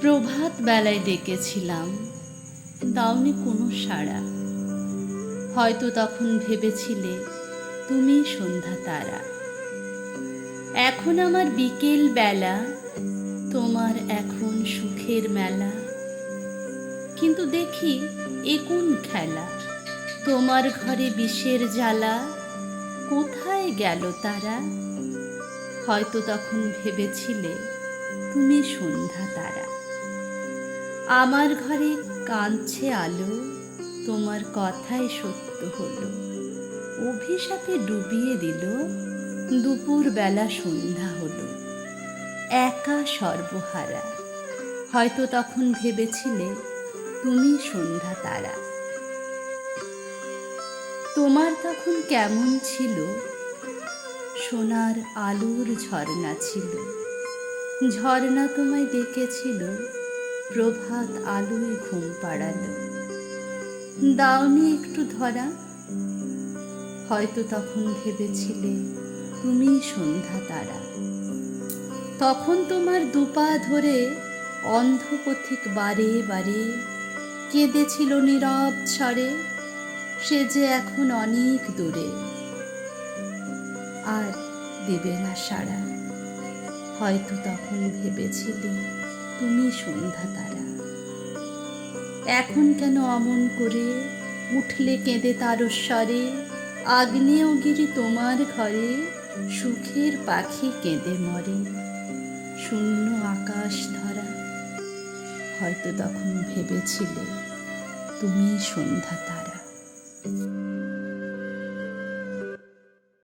প্রভাত বেলায় ডেকেছিলাম, দাওনি কোনো সাড়া। হয়তো তখন ভেবেছিলে তুমি সন্ধ্যা তারা। এখন আমার বিকেল বেলা, তোমার এখন সুখের মেলা। কিন্তু দেখি এ কোন খেলা, তোমার ঘরে বিষের জ্বালা। কোথায় গেল তারা? হয়তো তখন ভেবেছিলে তুমি সন্ধ্যা তারা। আমার ঘরে কাঁদছে আলো, তোমার কথাই সত্য হলো। অভিশাপে ডুবিয়ে দিল, দুপুর বেলা সন্ধ্যা হলো। একা সর্বহারা, হয়তো তখন ভেবেছিলে তুমি সন্ধ্যা তারা। তোমার তখন কেমন ছিল? সোনার আলোর ঝর্ণা ছিল। ঝর্ণা তোমায় ডেকেছিল, প্রভাত আলোয় ঘুম পাড়ালো। দাওনি একটু ধরা, হয়তো তখন ভেবেছিলে তুমি সন্ধ্যা তারা। তখন তোমার দুপা ধরে অন্ধপথিক বারে বারে কেঁদেছিল নীরব স্বরে, সে যে এখন অনেক দূরে, আর দেবে না সাড়া। হয়তো তখন ভেবেছিলে তুমি সন্ধ্যা তারা। এখন কেন অমন করে উঠলে কেঁদে তারস্বরে? আগ্নেয়গিরি তোমার ঘরে, সুখের পাখি কেঁদে মরে। শূন্য আকাশ ধরা, হয়তো তখন ভেবেছিলে তুমি সন্ধ্যা তারা।